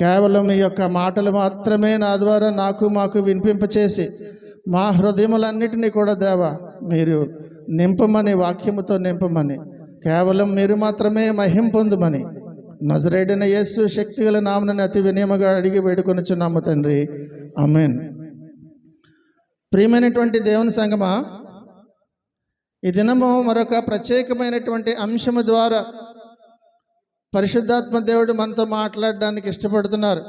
కేవలం ఈ యొక్క మాటలు మాత్రమే నా ద్వారా మాకు వినిపింపచేసి మా హృదయములన్నిటినీ కూడా దేవా మీరు నింపమని, వాక్యముతో నింపమని, కేవలం మీరు మాత్రమే మహిమ పొందుమని నజరేయుడైన యేసు శక్తిగల నామమున అతి వినయముగా అడిగి వేడుకొనుచున్నాము తండ్రి, ఆమేన్. ప్రియమైనటువంటి దేవుని సంగమా, ఈ దినము మరొక ప్రత్యేకమైనటువంటి అంశము ద్వారా పరిశుద్ధాత్మ దేవుడు మనతో మాట్లాడడానికి ఇష్టపడుతున్నారు.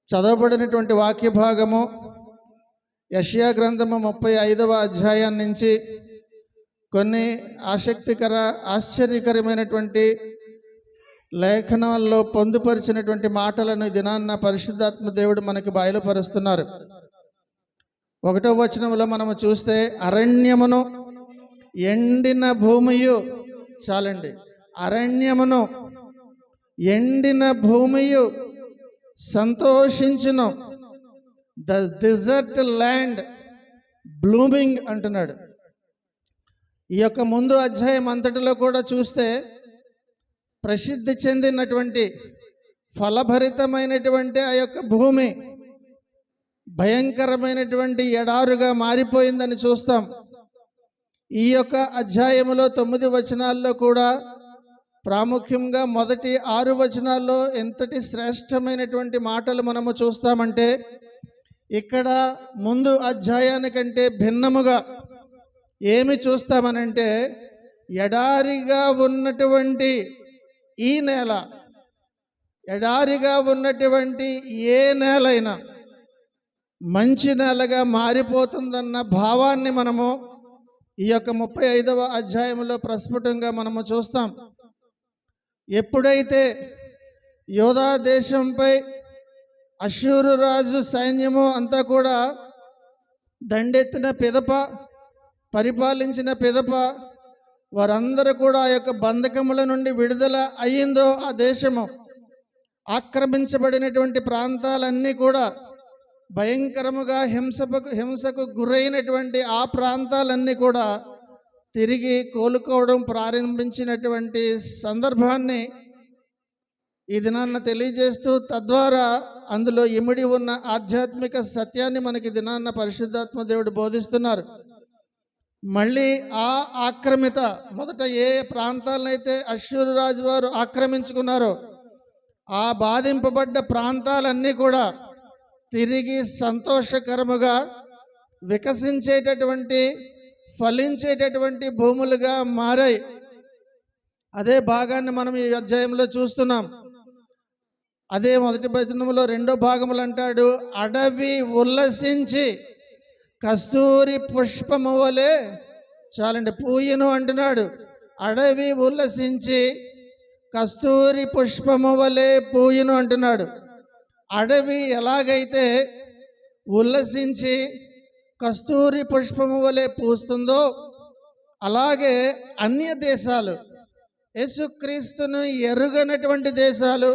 చదవబడినటువంటి వాక్య భాగము యెషయా గ్రంథము 35వ అధ్యాయం నుంచి కొన్ని ఆశ్చర్యకరమైనటువంటి లేఖనాల్లో పొందుపరిచినటువంటి మాటలను దినాన్న పరిశుద్ధాత్మ దేవుడు మనకి బయలుపరుస్తున్నారు. 1వ వచనంలో మనము చూస్తే, అరణ్యమును ఎండిన భూమియు, చాలండి, అరణ్యమును ఎండిన భూమియు సంతోషించును, ద డిజర్ట్ ల్యాండ్ బ్లూమింగ్ అంటున్నాడు. ఈ యొక్క ముందు అధ్యాయం అంతటిలో కూడా చూస్తే ప్రసిద్ధి చెందినటువంటి ఫలభరితమైనటువంటి ఆ యొక్క భూమి భయంకరమైనటువంటి ఎడారుగా మారిపోయిందని చూస్తాం. ఈ యొక్క అధ్యాయములో 9 వచనాల్లో కూడా ప్రాముఖ్యంగా మొదటి 6 వచనాల్లో ఎంతటి శ్రేష్టమైనటువంటి మాటలు మనము చూస్తామంటే, ఇక్కడ ముందు అధ్యాయానికంటే భిన్నముగా ఏమి చూస్తామనంటే, ఎడారిగా ఉన్నటువంటి ఈ నేల, ఎడారిగా ఉన్నటువంటి ఏ నేలైనా మంచి నేలగా మారిపోతుందన్న భావాన్ని మనము ఈ యొక్క 35వ అధ్యాయంలో ప్రస్ఫుటంగా మనము చూస్తాం. ఎప్పుడైతే యోధా దేశంపై అష్షూరు రాజు సైన్యము అంతా కూడా దండెత్తిన పిదప, పరిపాలించిన పిదప వారందరూ కూడా ఆ యొక్క బంధకముల నుండి విడుదల అయ్యిందో, ఆ దేశము ఆక్రమించబడినటువంటి ప్రాంతాలన్నీ కూడా భయంకరముగా హింసకు గురైనటువంటి ఆ ప్రాంతాలన్నీ కూడా తిరిగి కోలుకోవడం ప్రారంభించినటువంటి సందర్భాన్ని ఈ దినాన్న తెలియజేస్తూ, తద్వారా అందులో ఇమిడి ఉన్న ఆధ్యాత్మిక సత్యాన్ని మనకి దినాన్న పరిశుద్ధాత్మ దేవుడు బోధిస్తున్నారు. మళ్ళీ ఆ ఆక్రమిత, మొదట ఏ ప్రాంతాలనైతే అష్షూరు రాజు వారు ఆక్రమించుకున్నారో ఆ బాధింపబడ్డ ప్రాంతాలన్నీ కూడా తిరిగి సంతోషకరముగా వికసించేటటువంటి, ఫలించేటటువంటి భూములుగా మారాయి. అదే భాగాన్ని మనం ఈ అధ్యాయంలో చూస్తున్నాం. అదే మొదటి వచనంలో 2వ భాగములు అంటాడు, అడవి ఉల్లసించి కస్తూరి పుష్పము వలె, చాలండి, పూయను అంటున్నాడు. అడవి ఉల్లసించి కస్తూరి పుష్పము వలె పూయను అంటున్నాడు. అడవి ఎలాగైతే ఉల్లసించి కస్తూరి పుష్పము వలె పూస్తుందో, అలాగే అన్య దేశాలు, యేసుక్రీస్తును ఎరుగనటువంటి దేశాలు,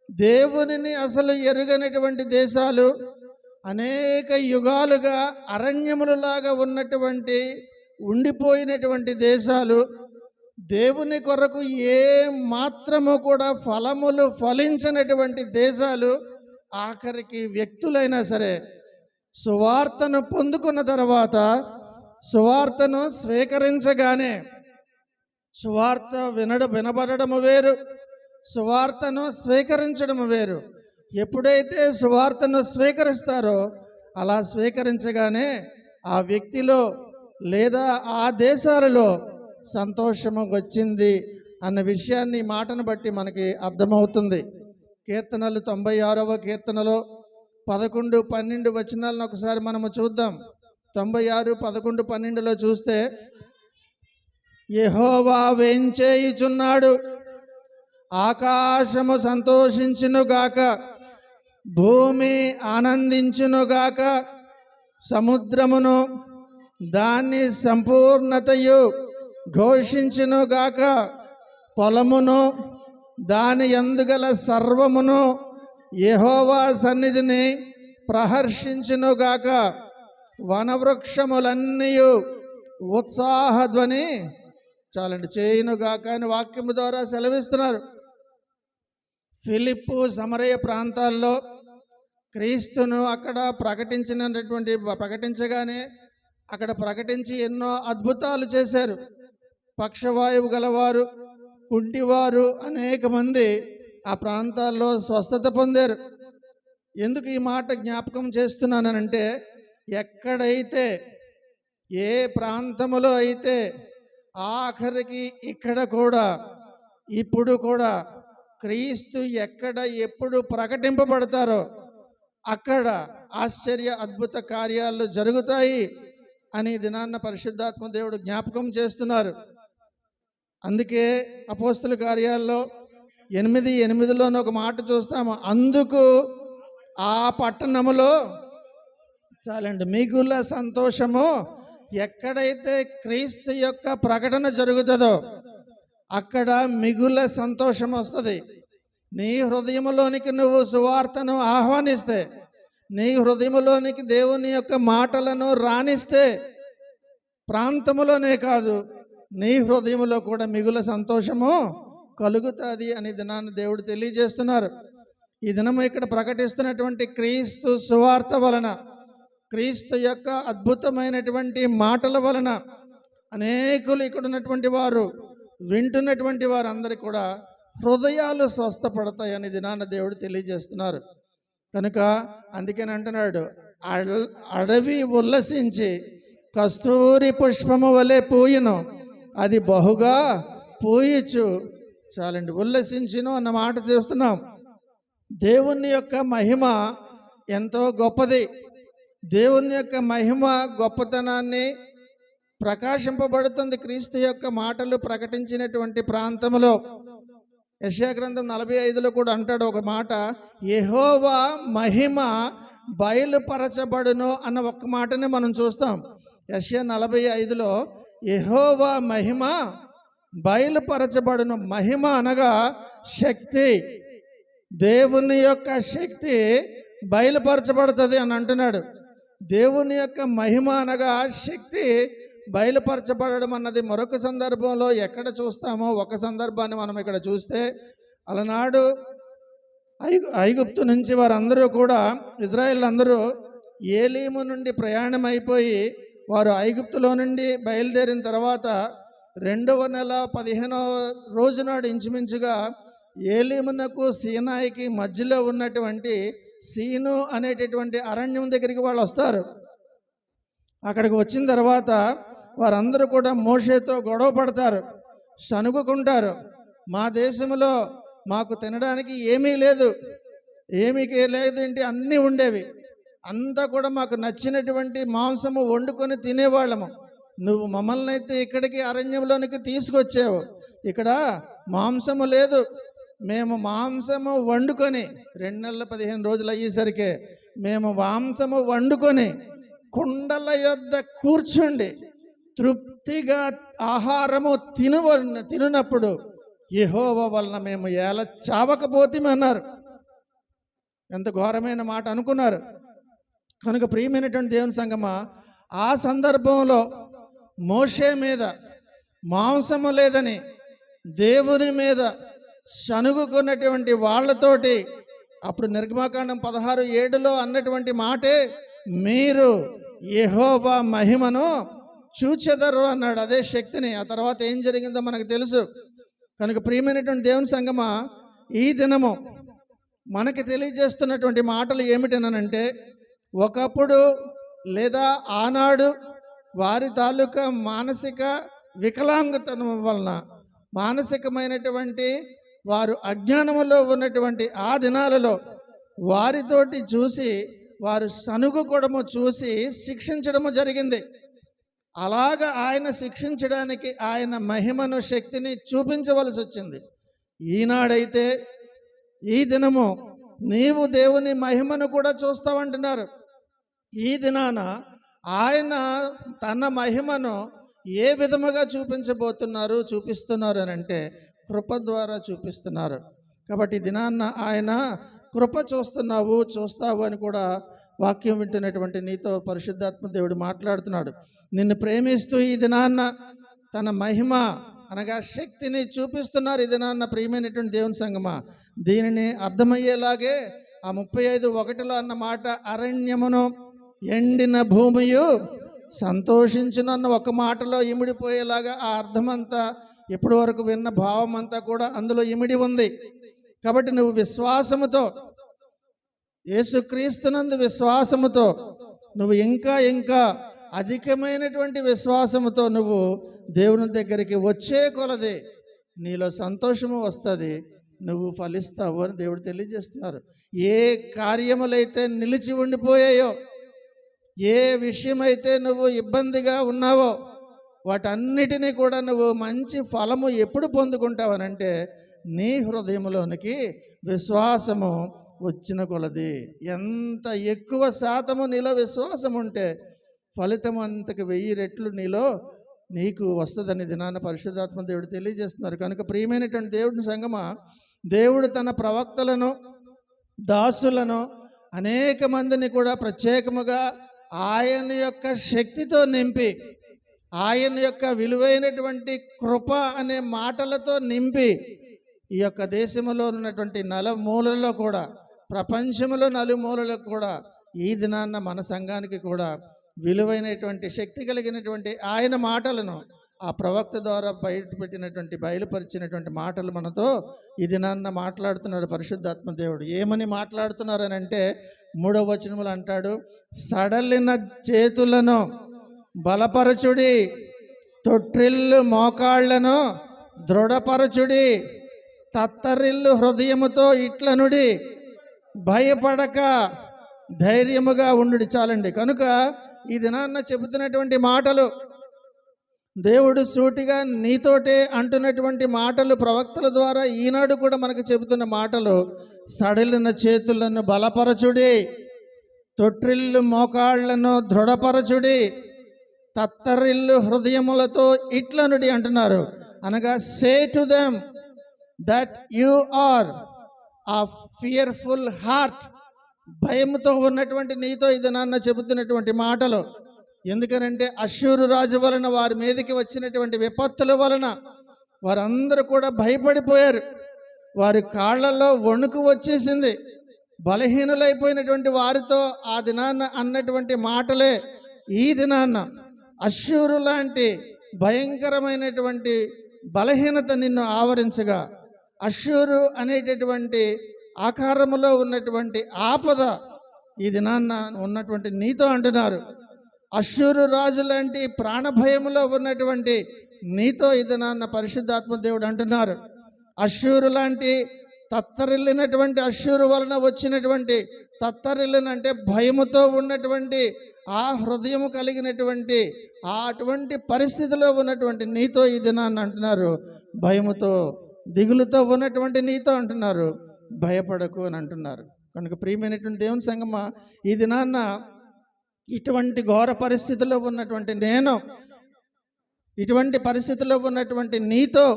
దేవునిని అసలు ఎరుగనటువంటి దేశాలు, అనేక యుగాలుగా అరణ్యములలాగా ఉన్నటువంటి ఉండిపోయినటువంటి దేశాలు, దేవుని కొరకు ఏ మాత్రము కూడా ఫలములు ఫలించినటువంటి దేశాలు, ఆఖరికి వ్యక్తులైనా సరే సువార్తను పొందుకున్న తర్వాత, సువార్తను స్వీకరించగానే, సువార్త వినబడము వేరు, సువార్తను స్వీకరించడము వేరు. ఎప్పుడైతే సువార్తను స్వీకరిస్తారో, అలా స్వీకరించగానే ఆ వ్యక్తిలో లేదా ఆ దేశాలలో సంతోషము వచ్చింది అన్న విషయాన్ని మాటను బట్టి మనకి అర్థమవుతుంది. కీర్తనలు 96వ కీర్తనలో 11, 12 వచనాలను ఒకసారి మనము చూద్దాం. 96, 11, 12లో చూస్తే, యెహోవా వేంచేయుచున్నాడు, ఆకాశము సంతోషించునుగాక, భూమి ఆనందించునుగాక, సముద్రమును దాని సంపూర్ణతయు ఘోషించునుగాక, పొలమును దాని యందుగల సర్వమును యెహోవా సన్నిధిని ప్రహర్షించునుగాక, వనవృక్షములన్నీ ఉత్సాహధ్వని, చాలండి, చేయునుగాక అని వాక్యము ద్వారా సెలవిస్తున్నారు. ఫిలిప్పు సమరయ ప్రాంతాల్లో క్రీస్తును అక్కడ ప్రకటించగానే అక్కడ ప్రకటించి ఎన్నో అద్భుతాలు చేశారు. పక్షవాయువు గలవారు, కుంటివారు అనేక మంది ఆ ప్రాంతాల్లో స్వస్థత పొందారు. ఎందుకు ఈ మాట జ్ఞాపకం చేస్తున్నానంటే, ఎక్కడైతే ఏ ప్రాంతములో అయితే ఆఖరికి ఇక్కడ కూడా ఇప్పుడు కూడా క్రీస్తు ఎక్కడ ఎప్పుడు ప్రకటింపబడతారో అక్కడ ఆశ్చర్య అద్భుత కార్యాలు జరుగుతాయి అని దినాన్న పరిశుద్ధాత్మ దేవుడు జ్ఞాపకం చేస్తున్నారు. అందుకే అపోస్తుల కార్యాల్లో 8:8 ఒక మాట చూస్తాము. అందుకు ఆ పట్టణములో చాలండి మిగుల సంతోషము, ఎక్కడైతే క్రీస్తు యొక్క ప్రకటన జరుగుతుందో అక్కడ మిగుల సంతోషం వస్తుంది. నీ హృదయంలోనికి నువ్వు సువార్తను ఆహ్వానిస్తే, నీ హృదయంలోనికి దేవుని యొక్క మాటలను రాణిస్తే, ప్రాంతములోనే కాదు నీ హృదయంలో కూడా మిగుల సంతోషము కలుగుతుంది అని దినాన్ని దేవుడు తెలియజేస్తున్నారు. ఈ దినము ఇక్కడ ప్రకటిస్తున్నటువంటి క్రీస్తు సువార్త వలన, క్రీస్తు యొక్క అద్భుతమైనటువంటి మాటల వలన అనేకులు ఇక్కడ ఉన్నటువంటి వారు, వింటున్నటువంటి వారందరికీ కూడా హృదయాలు స్వస్థపడతాయని దినాన్న దేవుడు తెలియజేస్తున్నారు. కనుక అందుకని అంటున్నాడు, అడవి ఉల్లసించి కస్తూరి పుష్పము వలె పూయును, అది బహుగా పూయచ్చు. చాలండి, ఉల్లసించును అన్న మాట చూస్తున్నాం. దేవుని యొక్క మహిమ ఎంతో గొప్పది. దేవుని యొక్క మహిమ గొప్పతనాన్ని ప్రకాశింపబడుతుంది క్రీస్తు యొక్క మాటలు ప్రకటించినటువంటి ప్రాంతంలో. యెషయా గ్రంథం 45 కూడా అంటాడు ఒక మాట, యెహోవా మహిమ బయలుపరచబడును అన్న ఒక్క మాటని మనం చూస్తాం. యెషయా 45 యెహోవా మహిమ బయలుపరచబడును. మహిమ అనగా శక్తి, దేవుని యొక్క శక్తి బయలుపరచబడుతుంది అని అంటున్నాడు. దేవుని యొక్క మహిమ అనగా శక్తి బయలుపరచబడడం అన్నది మరొక సందర్భంలో ఎక్కడ చూస్తామో ఒక సందర్భాన్ని మనం ఇక్కడ చూస్తే, అలనాడు ఐగుప్తు నుంచి వారందరూ కూడా, ఇజ్రాయేల్ అందరూ ఏలీము నుండి ప్రయాణం అయిపోయి వారు ఐగుప్తులో నుండి బయలుదేరిన తర్వాత 2వ నెల 15వ రోజు నాడు ఇంచుమించుగా ఏలీమునకు సీనాయికి మధ్యలో ఉన్నటువంటి సీను అనేటటువంటి అరణ్యం దగ్గరికి వాళ్ళు వస్తారు. అక్కడికి వచ్చిన తర్వాత వారందరూ కూడా మోషేతో గొడవ పడతారు, సనుగుకుంటారు. మా దేశంలో మాకు తినడానికి ఏమీ లేదు, ఏంటి అన్నీ ఉండేవి, అంతా కూడా మాకు నచ్చినటువంటి మాంసము వండుకొని తినేవాళ్ళము. నువ్వు మమ్మల్ని అయితే ఇక్కడికి అరణ్యంలోనికి తీసుకొచ్చావు, ఇక్కడ మాంసము లేదు, మేము మాంసము వండుకొని 2 నెలల 15 రోజులు అయ్యేసరికి మేము మాంసము వండుకొని కుండల యొద్ద కూర్చుండి తృప్తిగా ఆహారము తినునప్పుడు యెహోవా వలన మేము ఎలా చావకపోతేమన్నారు. ఎంత ఘోరమైన మాట అనుకున్నారు. కనుక ప్రియమైనటువంటి దేవుని సంగమా, ఆ సందర్భంలో మోషే మీద మాంసము లేదని దేవుని మీద సనుగుకున్నటువంటి వాళ్ళతోటి అప్పుడు నిర్గమకాండం 16:7 అన్నటువంటి మాటే, మీరు యెహోవా మహిమను చూచెదరు అన్నాడు. అదే శక్తిని. ఆ తర్వాత ఏం జరిగిందో మనకు తెలుసు. కనుక ప్రియమైనటువంటి దేవుని సంగమా, ఈ దినము మనకి తెలియజేస్తున్నటువంటి మాటలు ఏమిటనంటే, ఒకప్పుడు లేదా ఆనాడు వారి తాలూకా మానసిక వికలాంగతనం వలన, మానసికమైనటువంటి వారు అజ్ఞానములో ఉన్నటువంటి ఆ దినాలలో వారితోటి చూసి వారు సనుగుకోవడము చూసి శిక్షించడము జరిగింది. అలాగ ఆయన శిక్షించడానికి ఆయన మహిమను శక్తిని చూపించవలసి వచ్చింది. ఈనాడైతే ఈ దినము నీవు దేవుని మహిమను కూడా చూస్తావంటున్నారు. ఈ దినాన ఆయన తన మహిమను ఏ విధముగా చూపిస్తున్నారు అని అంటే కృప ద్వారా చూపిస్తున్నారు. కాబట్టి దినాన్న ఆయన కృప చూస్తావు అని కూడా వాక్యం వింటున్నటువంటి నీతో పరిశుద్ధాత్మ దేవుడు మాట్లాడుతున్నాడు. నిన్ను ప్రేమిస్తూ ఈ దినాన్న తన మహిమ అనగా శక్తిని చూపిస్తున్నారు. ఈ దినాన్న ప్రియమైనటువంటి దేవుని సంగమా, దీనిని అర్థమయ్యేలాగే ఆ 35:1 అన్న మాట, అరణ్యమును ఎండిన భూమియు సంతోషించును అన్న ఒక మాటలో ఇమిడిపోయేలాగా ఆ అర్థమంతా, ఇప్పటి వరకు విన్న భావం అంతా కూడా అందులో ఇమిడి ఉంది. కాబట్టి నువ్వు విశ్వాసముతో, యేసుక్రీస్తునందు విశ్వాసముతో, నువ్వు ఇంకా ఇంకా అధికమైనటువంటి విశ్వాసముతో నువ్వు దేవుని దగ్గరికి వచ్చే కొలది నీలో సంతోషము వస్తుంది, నువ్వు ఫలిస్తావు అని దేవుడు తెలియజేస్తున్నారు. ఏ కార్యములైతే నిలిచి ఉండిపోయాయో, ఏ విషయమైతే నువ్వు ఇబ్బందిగా ఉన్నావో, వాటన్నిటినీ కూడా నువ్వు మంచి ఫలము ఎప్పుడు పొందుకుంటావనంటే నీ హృదయంలోనికి విశ్వాసము వచ్చిన కొలది. ఎంత ఎక్కువ శాతము నీలో విశ్వాసం ఉంటే ఫలితం అంతకు 1000 రెట్లు నీకు వస్తుందని దినాన పరిశుద్ధాత్మ దేవుడు తెలియజేస్తున్నారు. కనుక ప్రియమైనటువంటి దేవుడిని సంగమా, దేవుడు తన ప్రవక్తలను, దాసులను, అనేక మందిని కూడా ప్రత్యేకముగా ఆయన యొక్క శక్తితో నింపి, ఆయన యొక్క విలువైనటువంటి కృప అనే మాటలతో నింపి, ఈ యొక్క దేశంలో ఉన్నటువంటి నలుమూలల్లో కూడా, ప్రపంచంలో నలుమూలలో కూడా ఈ దినాన్న మన సంఘానికి కూడా విలువైనటువంటి శక్తి కలిగినటువంటి ఆయన మాటలను ఆ ప్రవక్త ద్వారా బయలుపరిచినటువంటి మాటలు మనతో ఈ దినాన్న మాట్లాడుతున్నాడు పరిశుద్ధాత్మ దేవుడు. ఏమని మాట్లాడుతున్నారని అంటే 3వ వచనములు అంటాడు, సడలిన చేతులను బలపరచుడి, తొట్రిల్లు మోకాళ్లను దృఢపరచుడి, తత్తరిల్లు హృదయముతో ఇట్లనుడి, భయపడక ధైర్యముగా ఉండుడి. చాలండి. కనుక ఈ దినాన్న చెబుతున్నటువంటి మాటలు, దేవుడు సూటిగా నీతోటే అంటున్నటువంటి మాటలు, ప్రవక్తల ద్వారా ఈనాడు కూడా మనకు చెబుతున్న మాటలు, సడలిన చేతులను బలపరచుడి, తొట్రిల్లు మోకాళ్లను దృఢపరచుడి, తత్తరిల్లు హృదయములతో ఇట్లనుడి అంటున్నారు. అనగా say to them that you are a fearful heart, భయంతో ఉన్నటువంటి నీతో ఇది నాన్న చెబుతున్నటువంటి మాటలు. ఎందుకనంటే అష్షూరు రాజు వలన వారి మీదకి వచ్చినటువంటి విపత్తుల వలన వారందరూ కూడా భయపడిపోయారు. వారి కాళ్లలో వణుకు వచ్చేసింది. బలహీనులైపోయినటువంటి వారితో ఆ దినాన్న అన్నటువంటి మాటలే ఈ దినాన్న అష్షూరు లాంటి భయంకరమైనటువంటి బలహీనత నిన్ను ఆవరించగా, అష్షూరు అనేటటువంటి ఆకారములో ఉన్నటువంటి ఆపద ఈ దినాన్న ఉన్నటువంటి నీతో అంటున్నారు. అష్షూరు రాజు లాంటి ప్రాణభయములో ఉన్నటువంటి నీతో ఈ దినాన్న పరిశుద్ధాత్మ దేవుడు అంటున్నారు. అష్షూరు లాంటి తత్తరిల్లినటువంటి, అష్షూరు వలన వచ్చినటువంటి తత్తరిల్లినంటే భయముతో ఉన్నటువంటి ఆ హృదయము కలిగినటువంటి అటువంటి పరిస్థితిలో ఉన్నటువంటి నీతో ఈ దినాన్ని అంటున్నారు. భయముతో దిగులుతో ఉన్నటువంటి నీతో అంటున్నారు, భయపడకు అని అంటున్నారు. కనుక ప్రియమైనటువంటి దేవుని సంగమా, ఈ దినాన్న ఇటువంటి ఘోర పరిస్థితుల్లో ఉన్నటువంటి నేను, ఇటువంటి పరిస్థితుల్లో ఉన్నటువంటి నీతో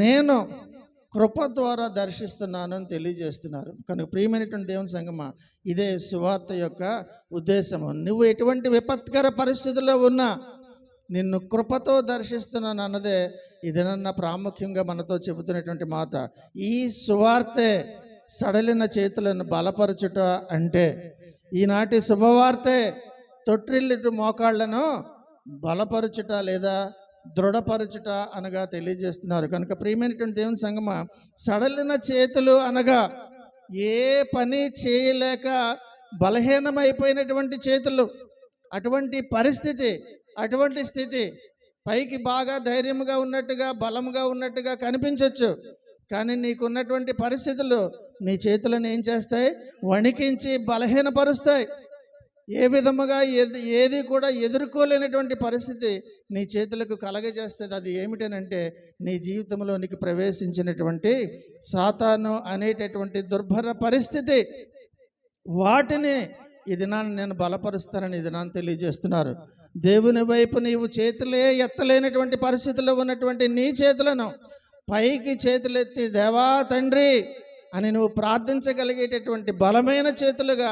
నేను కృప ద్వారా దర్శిస్తున్నాను అని తెలియజేస్తున్నారు. కనుక ప్రియమైనటువంటి దేవుని సంగమా, ఇదే సువార్త యొక్క ఉద్దేశము. నువ్వు ఎటువంటి విపత్కర పరిస్థితుల్లో ఉన్నా నిన్ను కృపతో దర్శిస్తున్నాను అన్నదే ఇదనన్న ప్రాముఖ్యంగా మనతో చెబుతున్నటువంటి మాట. ఈ సువార్తే సడలిన చేతులను బలపరచుట అంటే, ఈనాటి శుభవార్తే తొట్టిల్లిటు మోకాళ్లను బలపరచుట లేదా దృఢపరచుట అనగా తెలియజేస్తున్నారు. కనుక ప్రియమైనటువంటి దేవుని సంగమా, సడలిన చేతులు అనగా ఏ పని చేయలేక బలహీనమైపోయినటువంటి చేతులు. అటువంటి పరిస్థితి, అటువంటి స్థితి పైకి బాగా ధైర్యంగా ఉన్నట్టుగా, బలంగా ఉన్నట్టుగా కనిపించవచ్చు. కానీ నీకున్నటువంటి పరిస్థితులు నీ చేతులను ఏం చేస్తాయి? వణికించి బలహీనపరుస్తాయి. ఏ విధముగా ఏది కూడా ఎదుర్కోలేనటువంటి పరిస్థితి నీ చేతులకు కలగజేస్తుంది. అది ఏమిటనంటే నీ జీవితంలోనికి ప్రవేశించినటువంటి సాతాను అనేటటువంటి దుర్భర పరిస్థితి. వాటిని ఈ దినాన్ని నేను బలపరుస్తానని ఈ దినాన్ని తెలియజేస్తున్నారు. దేవుని వైపు నీవు చేతులే ఎత్తలేనటువంటి పరిస్థితుల్లో ఉన్నటువంటి నీ చేతులను పైకి చేతులెత్తి దేవా తండ్రి అని నువ్వు ప్రార్థించగలిగేటటువంటి బలమైన చేతులుగా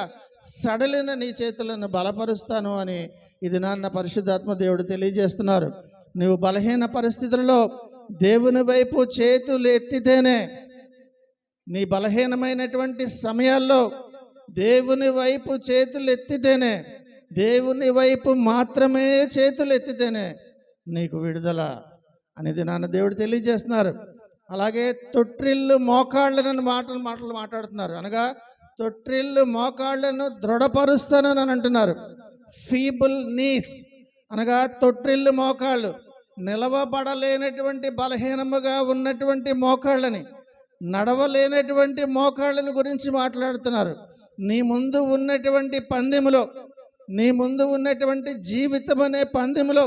సడలిన నీ చేతులను బలపరుస్తాను అని ఇది నాన్న పరిశుద్ధాత్మ దేవుడు తెలియజేస్తున్నారు. నువ్వు బలహీన పరిస్థితుల్లో దేవుని వైపు చేతులు ఎత్తితేనే నీ బలహీనమైనటువంటి సమయాల్లో దేవుని వైపు చేతులు ఎత్తితేనే, దేవుని వైపు మాత్రమే చేతులు ఎత్తితేనే నీకు విడుదల అనేది నాన్న దేవుడు తెలియజేస్తున్నారు. అలాగే తొట్రిల్లు మోకాళ్ళను మాటలు మాట్లాడుతున్నారు. అనగా తొట్రిల్లు మోకాళ్ళను దృఢపరుస్తానని అంటున్నారు. ఫీబుల్ నీస్ అనగా తొట్రిల్లు మోకాళ్ళు, నిలవబడలేనటువంటి బలహీనముగా ఉన్నటువంటి మోకాళ్ళని, నడవలేనటువంటి మోకాళ్ళని గురించి మాట్లాడుతున్నారు. నీ ముందు ఉన్నటువంటి పందెములో, నీ ముందు ఉన్నటువంటి జీవితం అనే పందెములో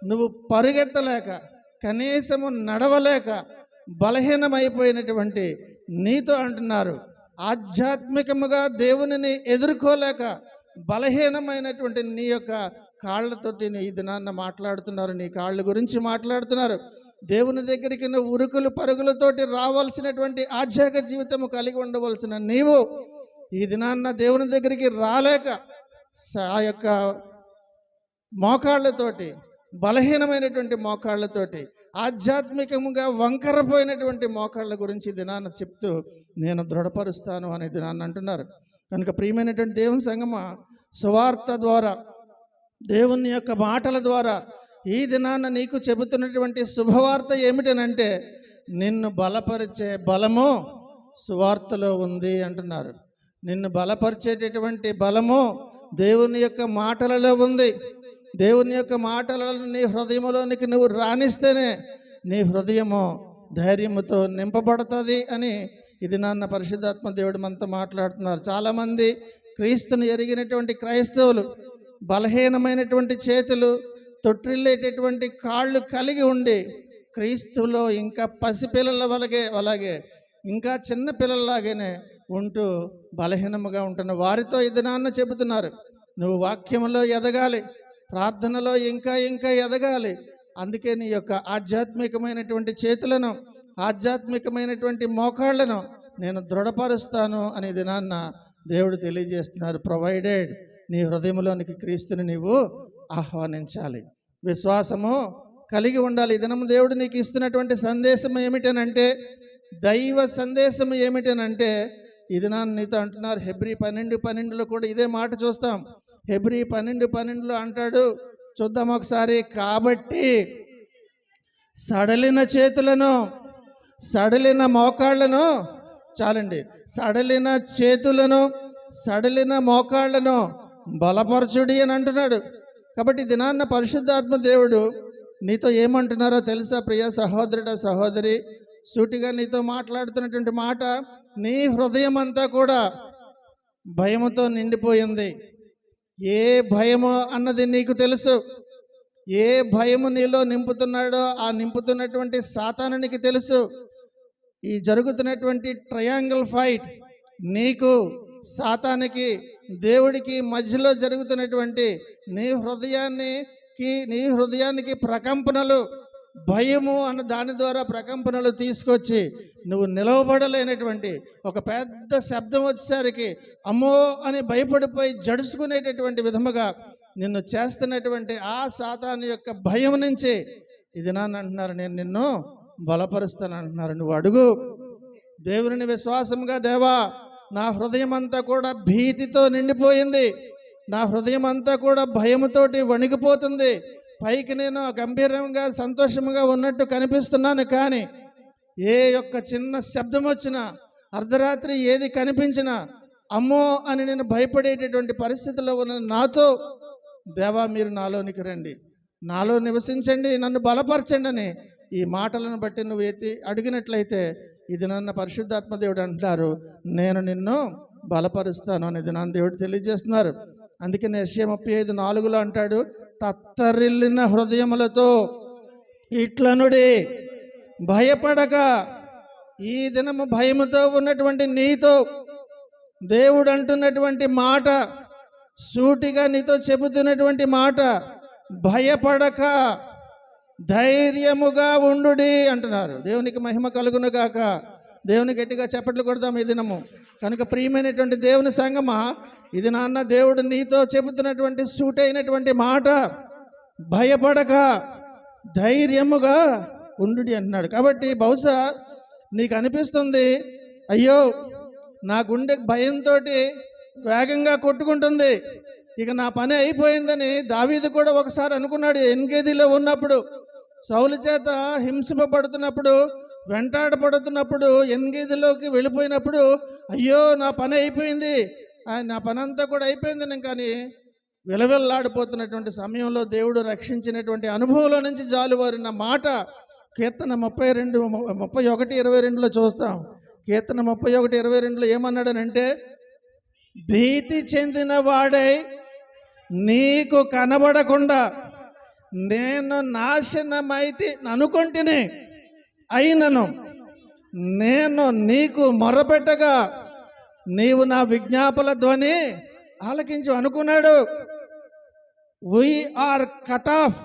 నువ్వు పరుగెత్తలేక, కనీసము నడవలేక బలహీనమైపోయినటువంటి నీతో అంటున్నారు, ఆధ్యాత్మికముగా దేవునిని ఎదుర్కోలేక బలహీనమైనటువంటి నీ యొక్క కాళ్ళతోటి ఈ దినాన్న మాట్లాడుతున్నారు. నీ కాళ్ళ గురించి మాట్లాడుతున్నారు. దేవుని దగ్గరికి నువ్వు ఉరుకులు పరుగులతోటి రావాల్సినటువంటి ఆధ్యాత్మిక జీవితము కలిగి ఉండవలసిన నీవు ఈ దినాన్న దేవుని దగ్గరికి రాలేక ఆ యొక్క మోకాళ్ళతోటి, బలహీనమైనటువంటి మోకాళ్ళతోటి, ఆధ్యాత్మికముగా వంకరపోయినటువంటి మోకాళ్ళ గురించి దినాన్న చెప్తూ నేను దృఢపరుస్తాను అనే దినాన్ని అంటున్నారు. కనుక ప్రియమైనటువంటి దేవుని సంగమా, సువార్త ద్వారా, దేవుని యొక్క మాటల ద్వారా ఈ దినాన్న నీకు చెబుతున్నటువంటి శుభవార్త ఏమిటనంటే, నిన్ను బలపరిచే బలము సువార్తలో ఉంది అంటున్నారు. నిన్ను బలపరిచేటటువంటి బలము దేవుని యొక్క మాటలలో ఉంది. దేవుని యొక్క మాటలను నీ హృదయంలోనికి నువ్వు రాణిస్తేనే నీ హృదయము ధైర్యముతో నింపబడుతుంది అని ఇది నాన్న పరిశుద్ధాత్మ దేవుడు మనతో మాట్లాడుతున్నారు. చాలామంది క్రీస్తుని ఎరిగినటువంటి క్రైస్తవులు బలహీనమైనటువంటి చేతులు, తొట్టిల్లేటటువంటి కాళ్ళు కలిగి ఉండి క్రీస్తులో ఇంకా పసిపిల్లల అలాగే ఇంకా చిన్న పిల్లల్లాగానే ఉంటూ బలహీనముగా ఉంటున్న వారితో ఇది నాన్న చెబుతున్నారు, నువ్వు వాక్యంలో ఎదగాలి, ప్రార్థనలో ఇంకా ఇంకా ఎదగాలి. అందుకే నీ యొక్క ఆధ్యాత్మికమైనటువంటి చేతులను, ఆధ్యాత్మికమైనటువంటి మోకాళ్ళను నేను దృఢపరుస్తాను అనే దినాన్న దేవుడు తెలియజేస్తున్నారు. ప్రొవైడెడ్ నీ హృదయంలోనికి క్రీస్తుని నీవు ఆహ్వానించాలి, విశ్వాసము కలిగి ఉండాలి. ఈ దినము దేవుడు నీకు ఇస్తున్నటువంటి సందేశం ఏమిటనంటే, దైవ సందేశం ఏమిటనంటే, ఇది నాన్న నీతో అంటున్నారు. హెబ్రీ 12:12లో కూడా ఇదే మాట చూస్తాం. హెబ్రీ 12:12లో అంటాడు, చూద్దాం ఒకసారి. కాబట్టి సడలిన చేతులను, సడలిన మోకాళ్ళను, చాలండి, సడలిన చేతులను, సడలిన మోకాళ్ళను బలపరచుడి అని అంటున్నాడు. కాబట్టి దినాన్న పరిశుద్ధాత్మ దేవుడు నీతో ఏమంటున్నారో తెలుసా ప్రియ సహోదరుడ, సహోదరి? సూటిగా నీతో మాట్లాడుతున్నటువంటి మాట, నీ హృదయం అంతా కూడా భయముతో నిండిపోయింది. ఏ భయము అన్నది నీకు తెలుసు. ఏ భయము నీలో నింపుతున్నాడో ఆ నింపుతున్నటువంటి సాతానునికి తెలుసు. ఈ జరుగుతున్నటువంటి ట్రయాంగిల్ ఫైట్ నీకు, సాతానికి, దేవుడికి మధ్యలో జరుగుతున్నటువంటి నీ హృదయానికి ప్రకంపనలు, భయము అన్న దాని ద్వారా ప్రకంపనలు తీసుకొచ్చి నువ్వు నిలవబడలేనటువంటి ఒక పెద్ద శబ్దం వచ్చేసరికి అమ్మో అని భయపడిపోయి జడుచుకునేటటువంటి విధముగా నిన్ను చేస్తున్నటువంటి ఆ సాతాను యొక్క భయం నుంచి ఇది నాన్న అంటున్నారు, నేను నిన్ను బలపరుస్తాను అంటున్నారు. నువ్వు అడుగు, దేవుని విశ్వాసంగా, దేవా నా హృదయం అంతా కూడా భీతితో నిండిపోయింది, నా హృదయం అంతా కూడా భయముతోటి వణికిపోతుంది, పైకి నేను గంభీరంగా సంతోషంగా ఉన్నట్టు కనిపిస్తున్నాను, కానీ ఏ యొక్క చిన్న శబ్దం వచ్చినా, అర్ధరాత్రి ఏది కనిపించినా అమ్మో అని నేను భయపడేటటువంటి పరిస్థితిలో ఉన్న నాతో, దేవా మీరు నాలోనికి రండి, నాలో నివసించండి, నన్ను బలపరచండి అని ఈ మాటలను బట్టి నువ్వు ఎత్తి అడిగినట్లయితే ఇది నన్ను పరిశుద్ధాత్మ దేవుడు అంటున్నారు, నేను నిన్ను బలపరుస్తాను అనేది నన్ను దేవుడు తెలియజేస్తున్నారు. అందుకే యెషయా 35:4లో అంటాడు, తత్తరిల్లిన హృదయములతో ఇట్లనుడి, భయపడక. ఈ దినము భయముతో ఉన్నటువంటి నీతో దేవుడు అంటున్నటువంటి మాట, సూటిగా నీతో చెబుతున్నటువంటి మాట, భయపడక ధైర్యముగా ఉండుడి అంటున్నారు. దేవునికి మహిమ కలుగును గాక. దేవుని గట్టిగా చప్పట్లు కొడదాం ఈ దినము. కనుక ప్రియమైనటువంటి దేవుని సంగమా, ఇది నాన్న దేవుడు నీతో చెబుతున్నటువంటి సూటైనటువంటి మాట, భయపడక ధైర్యముగా ఉండుడి అంటున్నాడు. కాబట్టి బహుశా నీకు అనిపిస్తుంది అయ్యో నా గుండె భయంతో వేగంగా కొట్టుకుంటుంది, ఇక నా పని అయిపోయిందని దావీదు కూడా ఒకసారి అనుకున్నాడు. ఎన్గేదిలో ఉన్నప్పుడు, సౌలు చేత హింసింపబడుతున్నప్పుడు, వెంటాడబడుతున్నప్పుడు, ఎన్గేదిలోకి వెళ్ళిపోయినప్పుడు, అయ్యో నా పని అయిపోయింది, నా పని అంతా కూడా అయిపోయింది కానీ విలవిల్లాడిపోతున్నటువంటి సమయంలో దేవుడు రక్షించినటువంటి అనుభవంలో నుంచి జాలువారిన మాట కీర్తన 31:22లో చూస్తాం. కీర్తన 31:22లో ఏమన్నాడనంటే, భీతి చెందిన వాడై నీకు కనబడకుండా నేను నాశనమైతే అనుకొంటిని, అయినను నేను నీకు మొరపెట్టగా నీవు నా విజ్ఞాపన ధ్వని ఆలకించు అనుకున్నాడు. We are cut off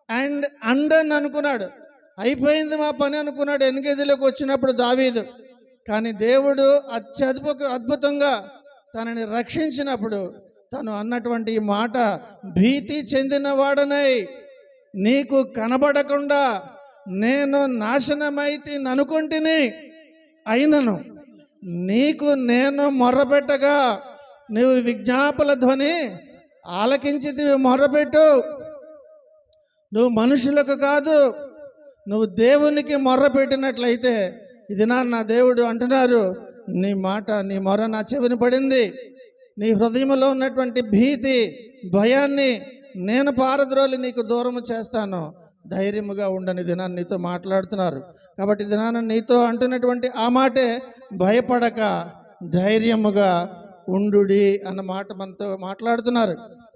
and undone అనుకున్నాడు, అయిపోయింది మా పని అనుకున్నాడు ఎన్గేదిలోకి వచ్చినప్పుడు దావీదు. కానీ దేవుడు అద్భుతంగా తనని రక్షించినప్పుడు తను అన్నటువంటి ఈ మాట, భీతి చెందిన వాడనై నీకు కనబడకుండా నేను నాశనమైతే అనుకుంటుని, అయినను నీకు నేను మొర్రపెట్టగా నువ్వు విజ్ఞాపన ధ్వని ఆలకించి మొర్రపెట్టు. నువ్వు మనుషులకు కాదు, నువ్వు దేవునికి మొర్రపెట్టినట్లయితే, ఇది నా దేవుడు అంటున్నారు, నీ మాట నీ మొర నా చెవిని పడింది, నీ హృదయంలో ఉన్నటువంటి భీతి భయాన్ని నేను పారద్రోలి నీకు దూరం చేస్తాను, ధైర్యముగా ఉండని దినాన్ని నీతో మాట్లాడుతున్నారు. కాబట్టి దినాన్ని నీతో అంటున్నటువంటి ఆ మాటే, భయపడక ధైర్యముగా ఉండుడి అన్న మాట మనతో మాట్లాడుతున్నారు.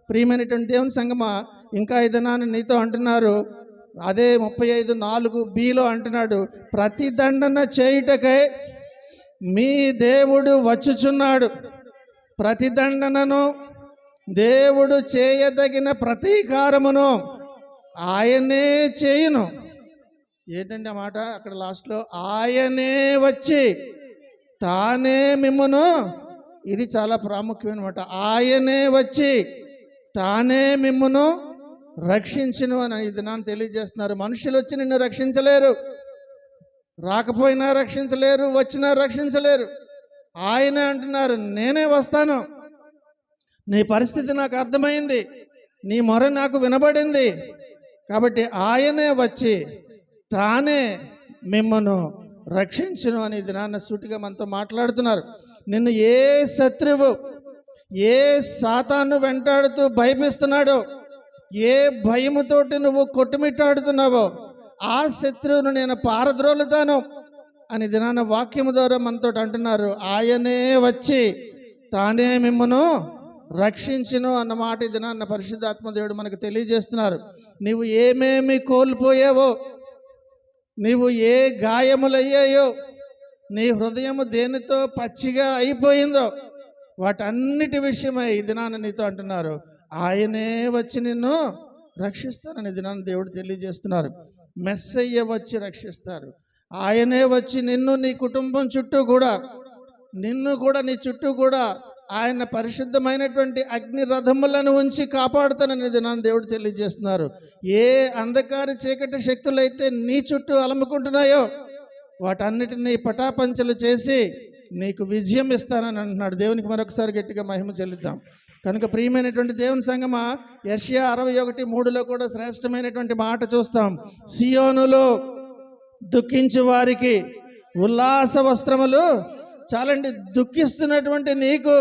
ప్రియమైనటువంటి దేవుని సంగమా, ఇంకా ఈ దినాన్ని నీతో అంటున్నారు, అదే 35:4bలో అంటున్నాడు, ప్రతిదండన చేయుటకై మీ దేవుడు వచ్చుచున్నాడు. ప్రతిదండనను, దేవుడు చేయదగిన ప్రతీకారమును ఆయనే చేయును. ఏంటంటే ఆ మాట అక్కడ లాస్ట్లో, ఆయనే వచ్చి తానే మిమ్మును, ఇది చాలా ప్రాముఖ్యమైన మాట, ఆయనే వచ్చి తానే మిమ్మును రక్షించును అని ఇది నన్ను తెలియజేస్తున్నారు. మనుషులు వచ్చి నిన్ను రక్షించలేరు, రాకపోయినా రక్షించలేరు, వచ్చినా రక్షించలేరు. ఆయనే అంటున్నారు, నేనే వస్తాను, నీ పరిస్థితి నాకు అర్థమైంది, నీ మొర నాకు వినబడింది, కాబట్టి ఆయనే వచ్చి తానే మిమ్మను రక్షించును అని ఇది నాన్న సూటిగా మనతో మాట్లాడుతున్నారు. నిన్ను ఏ శత్రువు, ఏ సాతాను వెంటాడుతూ భయపిస్తున్నాడో, ఏ భయముతోటి నువ్వు కొట్టుమిట్టాడుతున్నావో, ఆ శత్రువును నేను పారద్రోలుతాను అని దినాన వాక్యము ద్వారా మనతో అంటున్నారు. ఆయనే వచ్చి తానే మిమ్మను రక్షించును అన్నమాట ఈ దినాన్న పరిశుద్ధాత్మ దేవుడు మనకు తెలియజేస్తున్నారు. నీవు ఏమేమి కోల్పోయావో, నీవు ఏ గాయములయ్యాయో, నీ హృదయము దేనితో పచ్చిగా అయిపోయిందో, వాటన్నిటి విషయమై ఈ దినాన్న నీతో అంటున్నారు, ఆయనే వచ్చి నిన్ను రక్షిస్తారని దినాన్ని దేవుడు తెలియజేస్తున్నారు. మెస్సయ్య వచ్చి రక్షిస్తారు. ఆయనే వచ్చి నిన్ను, నీ కుటుంబం చుట్టూ కూడా, నిన్ను కూడా, నీ చుట్టూ కూడా ఆయన పరిశుద్ధమైనటువంటి అగ్ని రథములను ఉంచి కాపాడుతానని దినాన్ని దేవుడు తెలియజేస్తున్నారు. ఏ అంధకార చీకటి శక్తులైతే నీ చుట్టూ అలముకుంటున్నాయో వాటన్నిటినీ పటాపంచలు చేసి నీకు విజయం ఇస్తానని అంటున్నాడు. దేవునికి మరొకసారి గట్టిగా మహిమ చెల్లిద్దాం. కనుక ప్రియమైనటువంటి దేవుని సంగమా, యెషయా 61:3లో కూడా శ్రేష్టమైనటువంటి మాట చూస్తాం. సియోనులో దుఃఖించు వారికి ఉల్లాస వస్త్రములు, చాలండి, దుఃఖిస్తున్నటువంటి నీకు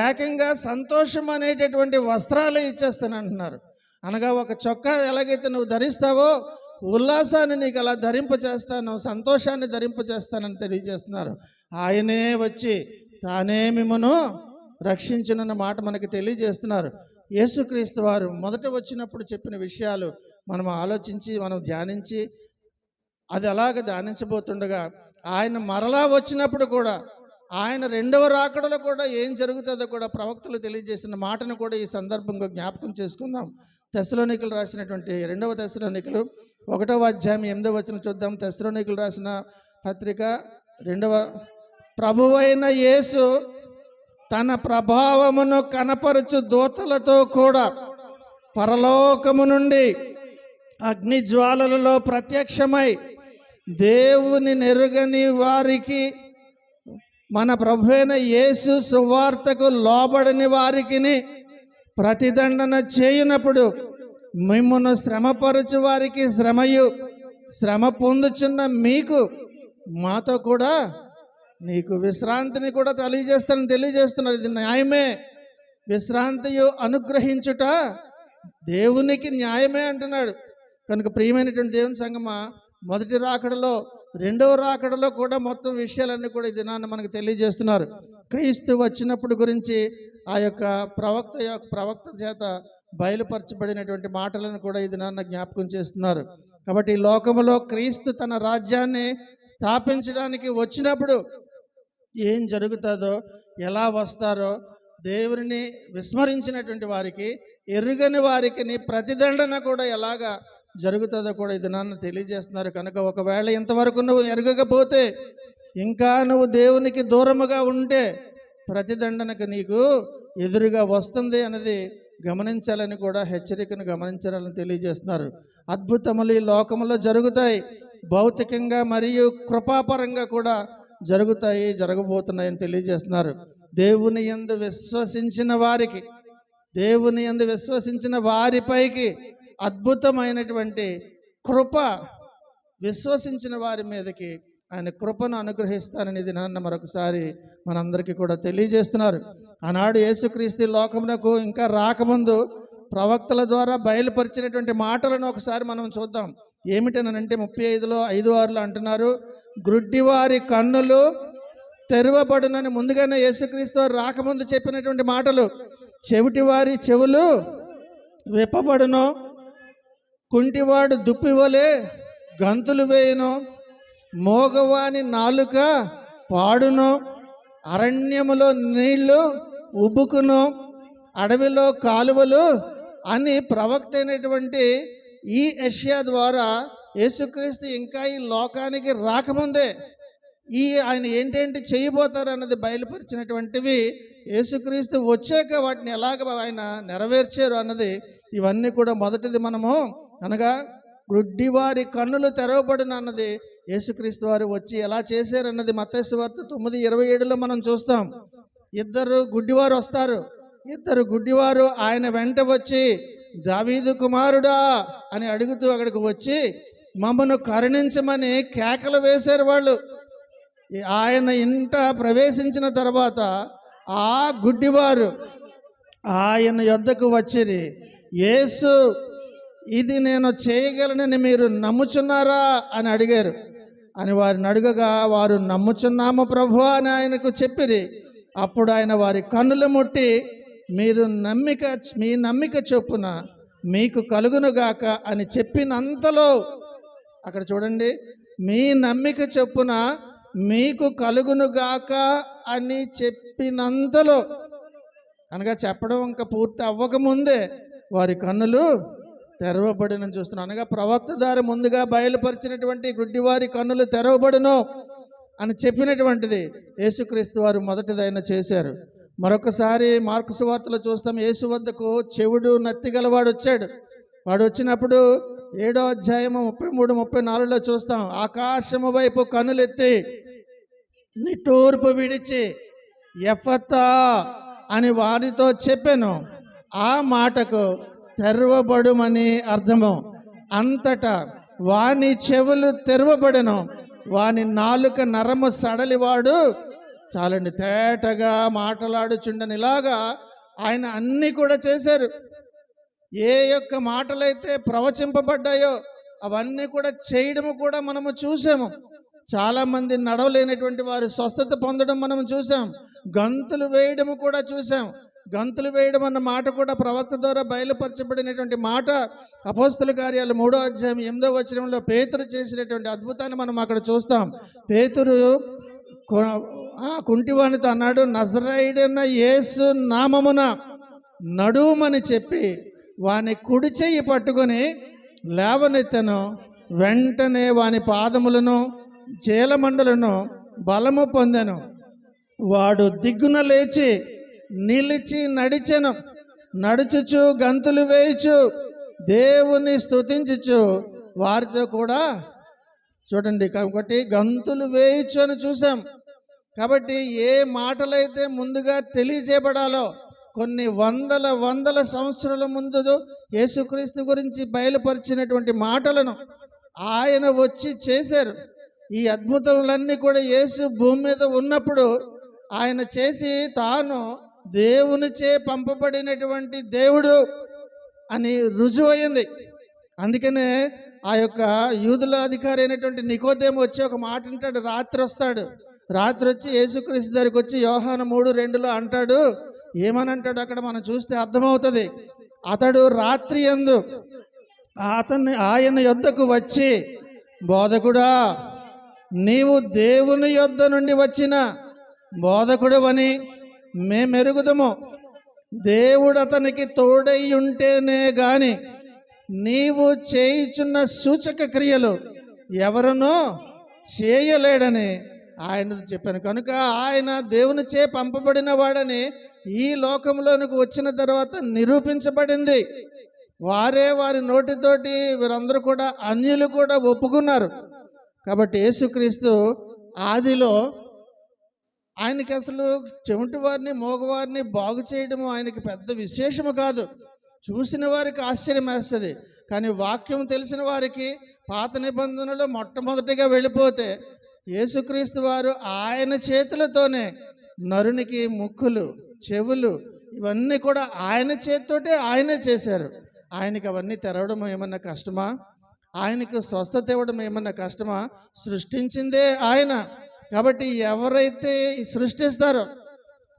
ఏకంగా సంతోషం అనేటటువంటి వస్త్రాలు ఇచ్చేస్తాను అంటున్నారు. అనగా ఒక చొక్కా ఎలాగైతే నువ్వు ధరిస్తావో ఉల్లాసాన్ని నీకు అలా ధరింపచేస్తాను, సంతోషాన్ని ధరింపచేస్తానని తెలియజేస్తున్నారు. ఆయనే వచ్చి తానే మిమ్మను రక్షించునన్న మాట మనకి తెలియజేస్తున్నారు. యేసుక్రీస్తు వారు మొదట వచ్చినప్పుడు చెప్పిన విషయాలు మనం ఆలోచించి, మనం ధ్యానించి, అది అలాగ ధ్యానించబోతుండగా ఆయన మరలా వచ్చినప్పుడు కూడా, ఆయన రెండవ రాకడలో కూడా ఏం జరుగుతుందో కూడా ప్రవక్తలు తెలియజేసిన మాటను కూడా ఈ సందర్భంగా జ్ఞాపకం చేసుకుందాం. తెస్సలోనికలు రాసినటువంటి 2వ తెస్సలోనికలు 1వ అధ్యాయం 8వ వచనం చూద్దాం. తెస్సలోనికలు రాసిన పత్రిక 2వ, ప్రభువైన యేసు తన ప్రభావమును కనపరచు దూతలతో కూడా పరలోకము నుండి అగ్ని జ్వాలలలో ప్రత్యక్షమై దేవుని నెరుగని వారికి మన ప్రభువైన యేసు సువార్తకు లోబడని వారికిని ప్రతిదండన చేయునప్పుడు మిమ్మును శ్రమపరచు వారికి శ్రమయు, శ్రమ పొందుచున్న మీకు మాతో కూడా నీకు విశ్రాంతిని కూడా తెలియజేస్తున్నారు. ఇది న్యాయమే. విశ్రాంతియు అనుగ్రహించుట దేవునికి న్యాయమే అంటున్నాడు. కనుక ప్రియమైనటువంటి దేవుని సంగమా, మొదటి రాకడలో రెండవ రాకడలో కూడా మొత్తం విషయాలన్నీ కూడా ఈ దినాన్ని మనకు తెలియజేస్తున్నారు. క్రీస్తు వచ్చినప్పుడు గురించి ఆ యొక్క ప్రవక్త చేత బయలుపరచబడినటువంటి మాటలను కూడా ఈ దినాన్ని జ్ఞాపకం చేస్తున్నారు. కాబట్టి ఈ లోకములో క్రీస్తు తన రాజ్యాన్ని స్థాపించడానికి వచ్చినప్పుడు ఏం జరుగుతుందో, ఎలా వస్తారో, దేవుని విస్మరించినటువంటి వారికి, ఎరుగని వారికి ప్రతిదండన కూడా ఎలాగా జరుగుతుందో కూడా ఈ దినాన్ని తెలియజేస్తున్నారు. కనుక ఒకవేళ ఇంతవరకు నువ్వు ఎరగకపోతే, ఇంకా నువ్వు దేవునికి దూరముగా ఉంటే ప్రతిదండనకు నీకు ఎదురుగా వస్తుంది అన్నది గమనించాలని కూడా హెచ్చరికను గమనించాలని తెలియజేస్తున్నారు. అద్భుతములు ఈ లోకములో జరుగుతాయి. భౌతికంగా మరియు కృపాపరంగా కూడా జరగబోతున్నాయని తెలియజేస్తున్నారు. దేవుని యందు విశ్వసించిన వారిపైకి అద్భుతమైనటువంటి కృప, విశ్వసించిన వారి మీదకి ఆయన కృపను అనుగ్రహిస్తానని ఇది నాన్న మరొకసారి మనందరికీ కూడా తెలియజేస్తున్నారు. ఆనాడు యేసుక్రీస్తు లోకమునకు ఇంకా రాకముందు ప్రవక్తల ద్వారా బయలుపరిచినటువంటి మాటలను ఒకసారి మనం చూద్దాం. ఏమిటనంటే 35లో 5:6 అంటున్నారు, గ్రుడ్డివారి కన్నులు తెరవబడునని ముందుగానే యేసుక్రీస్తు రాకముందు చెప్పినటువంటి మాటలు. చెవిటివారి చెవులు విప్పబడును, కుంటివాడు దుప్పివలే గంతులు వేయును, మోగవాని నాలుక పాడును, అరణ్యములో నీళ్లు ఉబ్బుకును, అడవిలో కాలువలు అని ప్రవక్త అయినటువంటి ఈ యెషయా ద్వారా యేసుక్రీస్తు ఇంకా ఈ లోకానికి రాకముందే ఆయన ఏంటేంటి చేయబోతారు అన్నది బయలుపరిచినటువంటివి, యేసుక్రీస్తు వచ్చాక వాటిని ఎలాగ ఆయన నెరవేర్చారు అన్నది, ఇవన్నీ కూడా మొదటిది మనము అనగా గుడ్డివారి కన్నులు తెరవబడిన అన్నది యేసుక్రీస్తు వారు వచ్చి ఎలా చేశారన్నది మత్తయి సువార్త 9:27లో మనం చూస్తాం. ఇద్దరు గుడ్డివారు వస్తారు. ఇద్దరు గుడ్డివారు ఆయన వెంట వచ్చి, దావీదు కుమారుడా అని అడుగుతూ అక్కడికి వచ్చి మమ్మను కరుణించమని కేకలు వేశారు వాళ్ళు. ఆయన ఇంట ప్రవేశించిన తర్వాత ఆ గుడ్డివారు ఆయన యొద్దకు వచ్చిరి. యేసు, ఇది నేను చేయగలనని మీరు నమ్ముచున్నారా అని అడిగారు. అని వారిని అడగగా వారు, నమ్ముచున్నాము ప్రభువా అని ఆయనకు చెప్పిరి. అప్పుడు ఆయన వారి కన్నులు ముట్టి, మీ నమ్మిక చొప్పున మీకు కలుగునుగాక అని చెప్పినంతలో, అక్కడ చూడండి, మీ నమ్మిక చొప్పున మీకు కలుగునుగాక అని చెప్పినంతలో, అనగా చెప్పడం ఇంకా పూర్తి అవ్వకముందే వారి కన్నులు తెరవబడినని చూస్తున్నాం. అనగా ప్రవక్త ద్వారా ముందుగా బయలుపరిచినటువంటి గుడ్డివారి కన్నులు తెరవబడును అని చెప్పినటువంటిది యేసుక్రీస్తు వారు మొదటిదైన చేశారు. మరొకసారి మార్కు సువార్తలో చూస్తాం, యేసు వద్దకు చెవుడు నత్తిగలవాడు వచ్చాడు. వాడు వచ్చినప్పుడు 7వ అధ్యాయము 33-34లో చూస్తాం, ఆకాశము వైపు కన్నులెత్తి నిట్టూర్పు విడిచి ఎఫతా అని వారితో చెప్పాను. ఆ మాటకు తెరవబడుమని అర్థము. అంతటా వాని చెవులు తెరవబడెను, వాని నాలుక నరము సడలివాడు చాలండి తేటగా మాట్లాడుచుండని ఇలాగా ఆయన అన్నీ కూడా చేశారు. ఏ యొక్క మాటలైతే ప్రవచింపబడ్డాయో అవన్నీ కూడా చేయడము కూడా మనము చూసాము. చాలామంది నడవలేనటువంటి వారు స్వస్థత పొందడం మనం చూసాం. గంతులు వేయడము కూడా చూసాం. గంతులు వేయడం అన్న మాట కూడా ప్రవక్త ద్వారా బయలుపరచబడినటువంటి మాట. అపోస్తల కార్యాలు 3వ అధ్యాయం 8వ వచనంలో పేతురు చేసినటువంటి అద్భుతాన్ని మనం అక్కడ చూస్తాం. పేతురు కుంటివానితో అన్నాడు, నజరేయుడైన యేసు నామమున నడుమని చెప్పి వాని కుడి చెయ్యి పట్టుకొని లేవనెత్తెను. వెంటనే వాని పాదములను చీలమండలను బలము పొందెను. వాడు దిగ్గున లేచి నిలిచి నడిచెను. నడుచుచు గంతులు వేయుచు దేవుని స్తుతించుచు వారితో కూడా, చూడండి, కాబట్టి గంతులు వేయచ్చు అని చూసాం. కాబట్టి ఏ మాటలైతే ముందుగా తెలియజేయబడాలో కొన్ని వందల సంవత్సరాల ముందు యేసుక్రీస్తు గురించి బయలుపరిచినటువంటి మాటలను ఆయన వచ్చి చేశారు. ఈ అద్భుతములన్నీ కూడా యేసు భూమి మీద ఉన్నప్పుడు ఆయన చేసి తాను దేవునిచే పంపబడినటువంటి దేవుడు అని రుజువైంది. అందుకనే ఆ యొక్క యూదుల అధికారి అయినటువంటి నికోదేము వచ్చి ఒక మాట అంటాడు. రాత్రి వచ్చి యేసుక్రీస్తు దగ్గరికి వచ్చి యోహాను 3:2 అంటాడు. ఏమని అంటాడు అక్కడ మనం చూస్తే అర్థమవుతుంది. అతడు రాత్రి యందు ఆయన యొద్దకు వచ్చి, బోధకుడా, నీవు దేవుని యొద్ద నుండి వచ్చిన బోధకుడవని మేమెరుగుదము. దేవుడు అతనికి తోడై ఉంటేనే గాని నీవు చేయుచున్న సూచక క్రియలు ఎవరునో చేయలేడని ఆయన చెప్పాను. కనుక ఆయన దేవునిచే పంపబడిన వాడని ఈ లోకంలోనికి వచ్చిన తర్వాత నిరూపించబడింది. వారి నోటితోటి వీరందరూ కూడా అన్యులు కూడా ఒప్పుకున్నారు. కాబట్టి యేసుక్రీస్తు ఆదిలో ఆయనకి అసలు చెవిటి వారిని మోగవారిని బాగు చేయడము ఆయనకి పెద్ద విశేషము కాదు. చూసిన వారికి ఆశ్చర్యం వేస్తుంది. కానీ వాక్యం తెలిసిన వారికి పాత నిబంధనలో మొట్టమొదటిగా వెళ్ళిపోతే యేసుక్రీస్తు వారు ఆయన చేతులతోనే నరునికి ముక్కులు, చెవులు ఇవన్నీ కూడా ఆయన చేతితోటే ఆయనే చేశారు. ఆయనకి అవన్నీ తెరవడం ఏమన్నా కష్టమా? ఆయనకు స్వస్థత ఇవ్వడం ఏమన్నా కష్టమా? సృష్టించిందే ఆయన. కాబట్టి ఎవరైతే సృష్టిస్తారో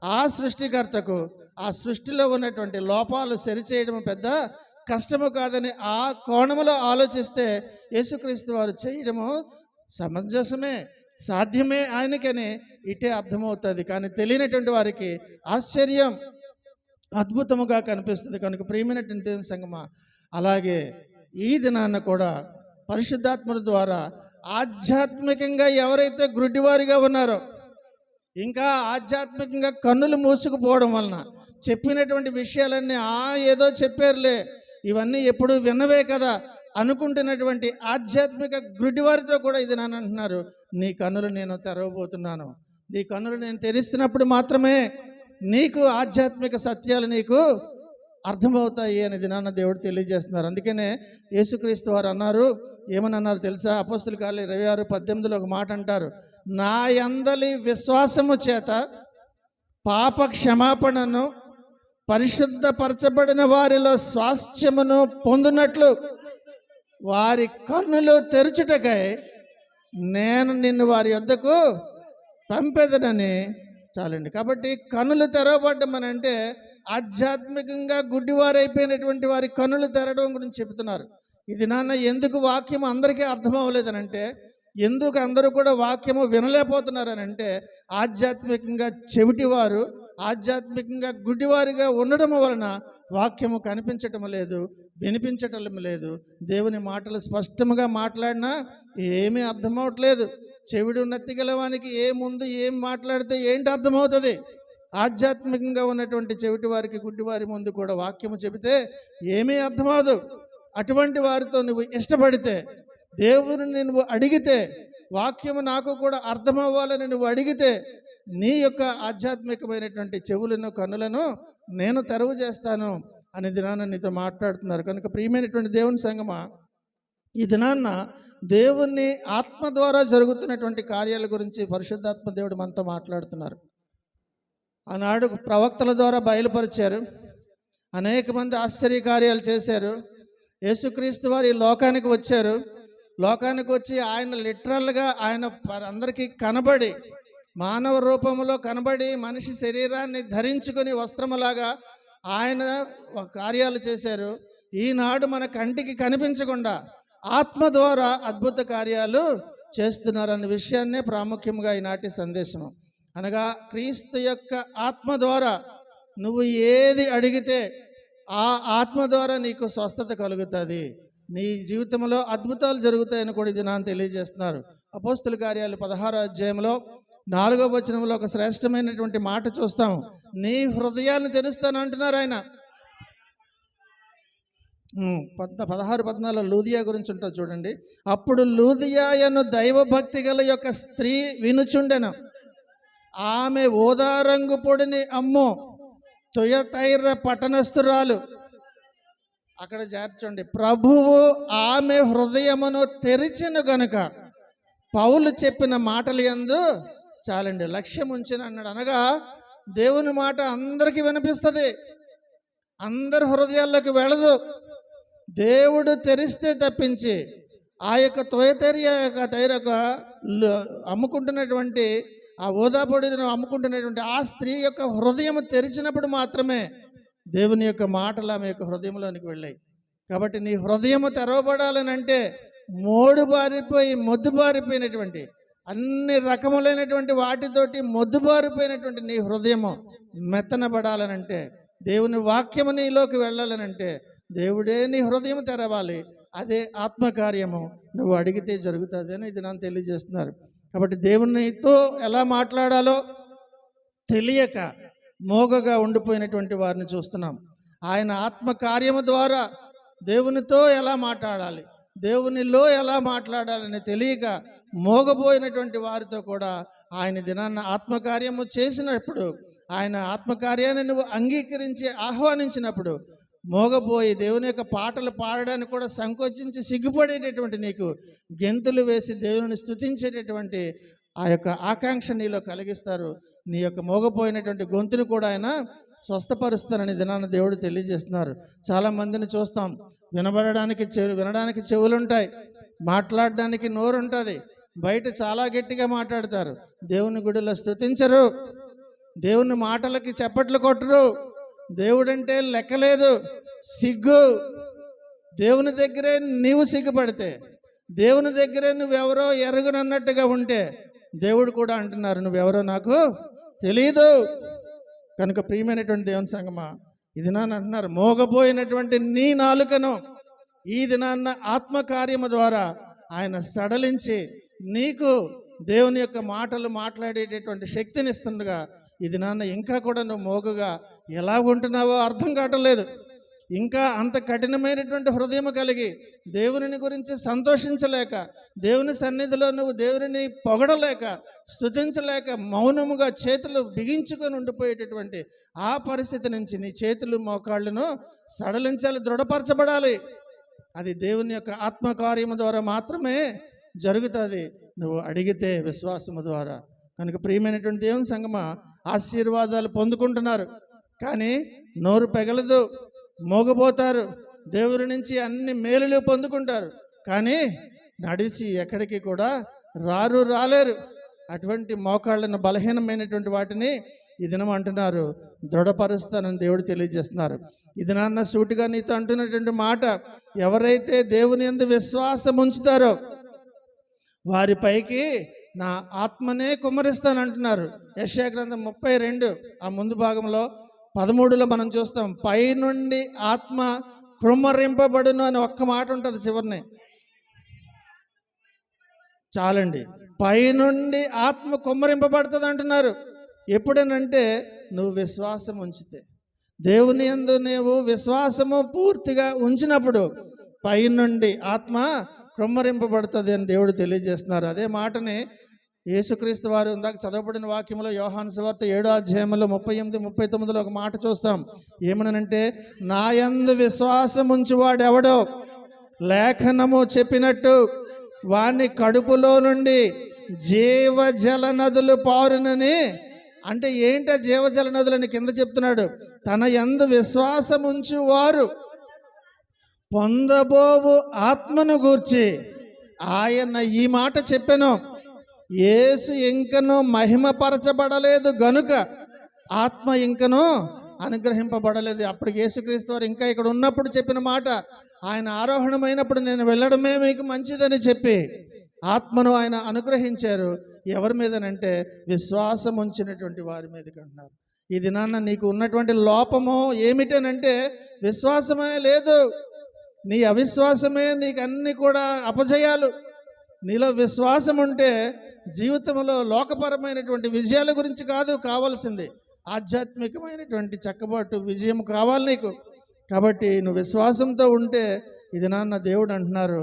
ఆ సృష్టికర్తకు ఆ సృష్టిలో ఉన్నటువంటి లోపాలు సరిచేయడం పెద్ద కష్టము కాదని ఆ కోణములో ఆలోచిస్తే యేసుక్రీస్తు వారు చేయడము సమంజసమే, సాధ్యమే ఆయనకని ఇటే అర్థమవుతుంది. కానీ తెలియనటువంటి వారికి ఆశ్చర్యం, అద్భుతముగా కనిపిస్తుంది. కనుక ప్రియమైనటువంటి దేవుని సంగమా, అలాగే ఈ దినాన్న కూడా పరిశుద్ధాత్మల ద్వారా ఆధ్యాత్మికంగా ఎవరైతే గ్రుడ్డివారిగా ఉన్నారో, ఇంకా ఆధ్యాత్మికంగా కన్నులు మూసుకుపోవడం వలన చెప్పినటువంటి విషయాలన్నీ ఏదో చెప్పారులే, ఇవన్నీ ఎప్పుడు విన్నవే కదా అనుకుంటున్నటువంటి ఆధ్యాత్మిక గ్రుడ్డివారితో కూడా ఇది నాన్న అంటున్నారు, నీ కన్నులు నేను తెరవబోతున్నాను. నీ కన్నులు నేను తెరిస్తున్నప్పుడు మాత్రమే నీకు ఆధ్యాత్మిక సత్యాలు నీకు అర్థమవుతాయి అనేది నాన్న దేవుడు తెలియజేస్తున్నారు. అందుకనే యేసుక్రీస్తు వారు అన్నారు, ఏమని అన్నారు తెలుసా? అపోస్తుల కార్యాలు 26:18 ఒక మాట అంటారు, నా యందలి విశ్వాసము చేత పాప క్షమాపణను పరిశుద్ధపరచబడిన వారిలో స్వాస్థ్యమును పొందునట్లు వారి కన్నులు తెరుచుటకై నేను నిన్ను వారి యొద్దకు పంపెదనని. చాలండి. కాబట్టి కన్నులు తెరవబడ్డం అంటే ఆధ్యాత్మికంగా గుడ్డివారైపోయినటువంటి వారి కన్నులు తెరవడం గురించి చెబుతున్నారు. ఇది నాన్న ఎందుకు వాక్యం అందరికీ అర్థం అవ్వలేదనంటే, ఎందుకు అందరూ కూడా వాక్యము వినలేకపోతున్నారనంటే, ఆధ్యాత్మికంగా చెవిటివారు, ఆధ్యాత్మికంగా గుడ్డివారిగా ఉండడం వలన వాక్యము కనిపించటం లేదు, వినిపించటం లేదు. దేవుని మాటలు స్పష్టంగా మాట్లాడినా ఏమీ అర్థమవట్లేదు. చెవిడు నత్తిగలవానికి ముందు ఏం మాట్లాడితే ఏంటి అర్థమవుతుంది? ఆధ్యాత్మికంగా ఉన్నటువంటి చెవిటి వారికి, గుడ్డివారి ముందు కూడా వాక్యము చెబితే ఏమీ అర్థమవదు. అటువంటి వారితో నువ్వు ఇష్టపడితే, దేవుని నువ్వు అడిగితే, వాక్యము నాకు కూడా అర్థమవ్వాలని నువ్వు అడిగితే, నీ యొక్క ఆధ్యాత్మికమైనటువంటి చెవులను, కన్నులను నేను తెరవు చేస్తాను అనే దినాన్న నీతో మాట్లాడుతున్నారు. కనుక ప్రియమైనటువంటి దేవుని సంగమా, ఈ దినాన్న దేవుని ఆత్మ ద్వారా జరుగుతున్నటువంటి కార్యాల గురించి పరిశుద్ధాత్మ దేవుడు మనతో మాట్లాడుతున్నారు. ఆనాడు ప్రవక్తల ద్వారా బయలుపరిచారు, అనేక మంది ఆశ్చర్య కార్యాలు చేశారు. యేసుక్రీస్తు వారు ఈ లోకానికి వచ్చారు. లోకానికి వచ్చి ఆయన లిటరల్గా ఆయన అందరికీ కనబడి, మానవ రూపంలో కనబడి, మనిషి శరీరాన్ని ధరించుకొని వస్త్రములాగా ఆయన కార్యాలు చేశారు. ఈనాడు మన కంటికి కనిపించకుండా ఆత్మ ద్వారా అద్భుత కార్యాలు చేస్తున్నారన్న విషయాన్నే ప్రాముఖ్యంగా ఈనాటి సందేశం. అనగా క్రీస్తు యొక్క ఆత్మ ద్వారా నువ్వు ఏది అడిగితే ఆ ఆత్మ ద్వారా నీకు స్వస్థత కలుగుతుంది, నీ జీవితంలో అద్భుతాలు జరుగుతాయని కూడా ఇది నాకు తెలియజేస్తున్నారు. అపోస్తుల కార్యాలు 16వ అధ్యాయంలో 4వ వచనంలో ఒక శ్రేష్టమైనటువంటి మాట చూస్తాం. నీ హృదయాన్ని తెరుస్తాను అంటున్నారు ఆయన. 16-14 లూదియా గురించి ఉంటుంది చూడండి. అప్పుడు లూదియాయను దైవభక్తి గల యొక్క స్త్రీ వినుచుండెను. ఆమె ఊదారంగు పొడిని అమ్ము తుయతైర పట్టణస్థురాలు. అక్కడ చేర్చండి, ప్రభువు ఆమె హృదయమును తెరిచెను గనుక పౌలు చెప్పిన మాటలు యందు చాలండి లక్ష్యం ఉంచిన అన్నాడు. అనగా దేవుని మాట అందరికీ వినిపిస్తుంది, అందరి హృదయాల్లోకి వెళ్ళదు. దేవుడు తెరిస్తే తప్పించి ఆ యొక్క తైరక అమ్ముకుంటున్నటువంటి ఆ ఓదాపొడిని అమ్ముకుంటున్నటువంటి ఆ స్త్రీ యొక్క హృదయం తెరిచినప్పుడు మాత్రమే దేవుని యొక్క మాటలు ఆమె యొక్క హృదయంలోనికి వెళ్ళాయి. కాబట్టి నీ హృదయము తెరవబడాలని అంటే మొద్దుబారిపోయినటువంటి అన్ని రకములైనటువంటి వాటితోటి మొద్దుబారిపోయినటువంటి నీ హృదయము మెత్తనబడాలనంటే, దేవుని వాక్యము నీలోకి వెళ్ళాలనంటే దేవుడే నీ హృదయం తెరవాలి. అదే ఆత్మకార్యము నువ్వు అడిగితే జరుగుతుంది అని ఇది నాకు తెలియజేస్తున్నారు. కాబట్టి దేవునితో ఎలా మాట్లాడాలో తెలియక మోగగా ఉండిపోయినటువంటి వారిని చూస్తున్నాం. ఆయన ఆత్మకార్యము ద్వారా దేవునితో ఎలా మాట్లాడాలి, దేవునిలో ఎలా మాట్లాడాలని తెలియక మోగపోయినటువంటి వారితో కూడా ఆయన దినాన్న ఆత్మకార్యము చేసినప్పుడు, ఆయన ఆత్మకార్యాన్ని నువ్వు అంగీకరించి ఆహ్వానించినప్పుడు మోగపోయి దేవుని యొక్క పాటలు పాడడానికి కూడా సంకోచించి సిగ్గుపడేటటువంటి నీకు గెంతులు వేసి దేవుని స్తుతించేటటువంటి ఆ యొక్క ఆకాంక్ష నీలో కలిగిస్తారు. నీ యొక్క మోగపోయినటువంటి గొంతును కూడా ఆయన స్వస్థపరుస్తారని దినాన్ని దేవుడు తెలియజేస్తున్నారు. చాలామందిని చూస్తాం, వినడానికి చెవులు ఉంటాయి, మాట్లాడడానికి నోరు ఉంటుంది, బయట చాలా గట్టిగా మాట్లాడతారు, దేవుని గుడిలో స్తుతించరు, దేవుని మాటలకి చప్పట్లు కొట్టరు, దేవుడంటే లెక్కలేదు, సిగ్గు. దేవుని దగ్గరే నీవు సిగ్గుపడితే, దేవుని దగ్గరే నువ్వెవరో ఎరుగునన్నట్టుగా ఉంటే దేవుడు కూడా అంటున్నారు నువ్వెవరో నాకు తెలియదు. కనుక ప్రియమైనటువంటి దేవుని సంగమా, ఈ దినాన్ని అంటున్నారు మోగపోయినటువంటి నీ నాలుకను ఈ దినాన్న ఆత్మకార్యము ద్వారా ఆయన సడలించి నీకు దేవుని యొక్క మాటలు మాట్లాడేటటువంటి శక్తిని ఇస్తుండగా ఈ దినాన్న ఇంకా కూడా నువ్వు మోగుగా ఎలా ఉంటున్నావో అర్థం కావట్లేదు. ఇంకా అంత కఠినమైనటువంటి హృదయం కలిగి దేవుని గురించి సంతోషించలేక, దేవుని సన్నిధిలో నువ్వు దేవుని పొగడలేక, స్తుతించలేక మౌనముగా చేతులు బిగించుకొని ఉండిపోయేటటువంటి ఆ పరిస్థితి నుంచి నీ చేతులు మోకాళ్ళను సడలించాలి, దృఢపరచబడాలి. అది దేవుని యొక్క ఆత్మకార్యము ద్వారా మాత్రమే జరుగుతుంది, నువ్వు అడిగితే విశ్వాసము ద్వారా. కనుక ప్రియమైనటువంటి దేవుని సంగమా, ఆశీర్వాదాలు పొందుకుంటున్నారు కానీ నోరు పెగలదు, మోగపోతారు, దేవుని నుంచి అన్ని మేలులు పొందుకుంటారు కానీ నడిచి ఎక్కడికి కూడా రాలేరు. అటువంటి మోకాళ్ళను బలహీనమైనటువంటి వాటిని ఈ దినం అంటున్నారు దృఢపరుస్తానని దేవుడు తెలియజేస్తున్నారు. ఇది నాన్న సూటిగా నీతో అంటున్నటువంటి మాట, ఎవరైతే దేవుని యందు విశ్వాసం ఉంచుతారో వారిపైకి నా ఆత్మనే కుమ్మరిస్తానంటున్నారు. యెషయా గ్రంథం 32 ఆ ముందు భాగంలో 13లో మనం చూస్తాం, పైనుండి ఆత్మ కుమ్మరింపబడును అని ఒక్క మాట ఉంటుంది చివరిని. చాలండి, పైనుండి ఆత్మ కుమ్మరింపబడుతుంది అంటున్నారు. ఎప్పుడనంటే నువ్వు విశ్వాసం ఉంచితే, దేవుని యందు నీవు విశ్వాసము పూర్తిగా ఉంచినప్పుడు పైనుండి ఆత్మ కుమ్మరింపబడుతుంది అని దేవుడు తెలియజేస్తున్నారు. అదే మాటని యేసుక్రీస్తు వారు ఇందాక చదవబడిన వాక్యంలో యోహాను సువార్త 7వ అధ్యాయంలో 38, 39లో ఒక మాట చూస్తాం. ఏమనంటే, నా యందు విశ్వాసం ఉంచువాడు ఎవడో లేఖనము చెప్పినట్టు వాని కడుపులో నుండి జీవజల నదులు పారునని. అంటే ఏంటో జీవజల నదులని కింద చెప్తున్నాడు. తన యందు విశ్వాసం ఉంచువారు పొందబోవు ఆత్మను గూర్చి ఆయన ఈ మాట చెప్పెను. యేసు ఇంకనూ మహిమపరచబడలేదు గనుక ఆత్మ ఇంకనూ అనుగ్రహింపబడలేదు. అప్పుడు యేసుక్రీస్తు వారు ఇంకా ఇక్కడ ఉన్నప్పుడు చెప్పిన మాట, ఆయన ఆరోహణమైనప్పుడు నేను వెళ్ళడమే మీకు మంచిదని చెప్పి ఆత్మను ఆయన అనుగ్రహించారు. ఎవరి మీదనంటే విశ్వాసం ఉంచినటువంటి వారి మీదకి అంటున్నారు. ఈ దినాన్న నీకు ఉన్నటువంటి లోపము ఏమిటనంటే విశ్వాసమే లేదు. నీ అవిశ్వాసమే నీకు అన్ని కూడా అపజయాలు. నీలో విశ్వాసం ఉంటే జీవితంలో లోకపరమైనటువంటి విజయాల గురించి కాదు కావాల్సింది, ఆధ్యాత్మికమైనటువంటి చక్కబాటు విజయం కావాలి నీకు. కాబట్టి నువ్వు విశ్వాసంతో ఉంటే ఇది నాన్న దేవుడు అంటున్నారు,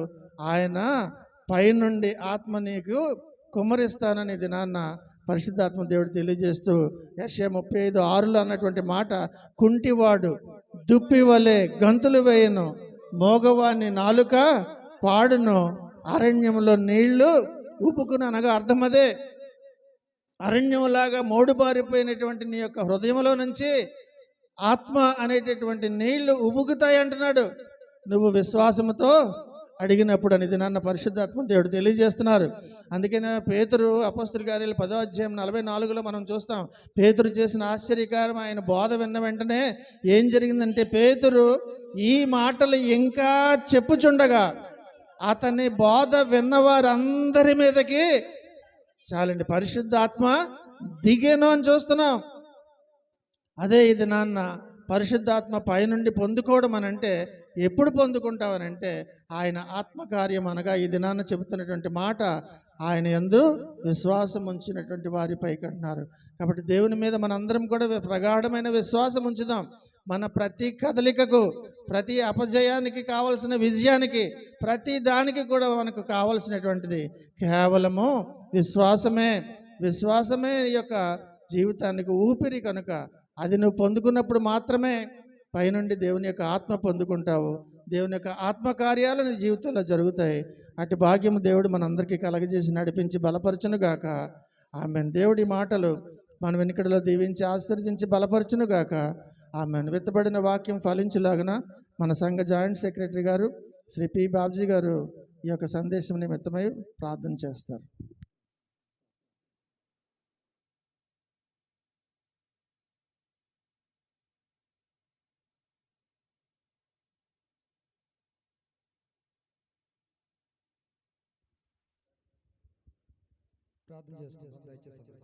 ఆయన పైనుండి ఆత్మ నీకు కుమ్మరిస్తానని ఇది నాన్న పరిశుద్ధాత్మ దేవుడు తెలియజేస్తూ యెషయా 35:6లో అన్నటువంటి మాట, కుంటివాడు దుప్పివలే గంతులు వేయను, మోగవాని నాలుక పాడును, అరణ్యంలో నీళ్లు ఉపుకును. అనగా అర్థం అదే, అరణ్యంలాగా మోడుబారిపోయినటువంటి నీ యొక్క హృదయంలో నుంచి ఆత్మ అనేటటువంటి నీళ్లు ఉబుకుతాయి అంటున్నాడు, నువ్వు విశ్వాసముతో అడిగినప్పుడు అనేది నాన్న పరిశుద్ధాత్మ దేవుడు తెలియజేస్తున్నారు. అందుకనే పేతురు అపోస్తలుల కార్యాలు 10వ అధ్యాయం 44లో మనం చూస్తాం. పేతురు చేసిన ఆశ్చర్యకారం, ఆయన బోధ విన్న వెంటనే ఏం జరిగిందంటే, పేతురు ఈ మాటలు ఇంకా చెప్పుచుండగా అతని బోధ విన్నవారందరి మీదకి చాలండి పరిశుద్ధాత్మ దిగేను అని చూస్తున్నాం. అదే ఇది నాన్న పరిశుద్ధాత్మ పైనుండి పొందుకోవడం అని అంటే ఎప్పుడు పొందుకుంటావనంటే, ఆయన ఆత్మకార్యం అనగా ఈ దినాన్న చెబుతున్నటువంటి మాట, ఆయన యందు విశ్వాసం ఉంచినటువంటి వారిపైకి అంటున్నారు. కాబట్టి దేవుని మీద మనందరం కూడా ప్రగాఢమైన విశ్వాసం ఉంచుదాం. మన ప్రతి కదలికకు, ప్రతి అపజయానికి కావలసిన విజయానికి, ప్రతి దానికి కూడా మనకు కావలసినటువంటిది కేవలము విశ్వాసమే. విశ్వాసమే ఈ యొక్క జీవితానికి ఊపిరి కనుక అది నువ్వు పొందుకున్నప్పుడు మాత్రమే పైనుండి దేవుని యొక్క ఆత్మ పొందుకుంటావు. దేవుని యొక్క ఆత్మకార్యాలు నీ జీవితంలో జరుగుతాయి. అటు భాగ్యము దేవుడు మనందరికీ కలగజేసి నడిపించి బలపరచునుగాక. ఆమెన్. దేవుడి మాటలు మన వెనుకడిలో దీవించి ఆశీర్వదించి బలపరచునుగాక. ఆమెన్. విత్తబడిన వాక్యం ఫలించులాగన మన సంఘ జాయింట్ సెక్రటరీ గారు శ్రీ పి బాబ్జీ గారు ఈ యొక్క సందేశం నిమిత్తమై ప్రార్థన చేస్తారు. ప్రార్థన చేసుకుందాం దయచేసి.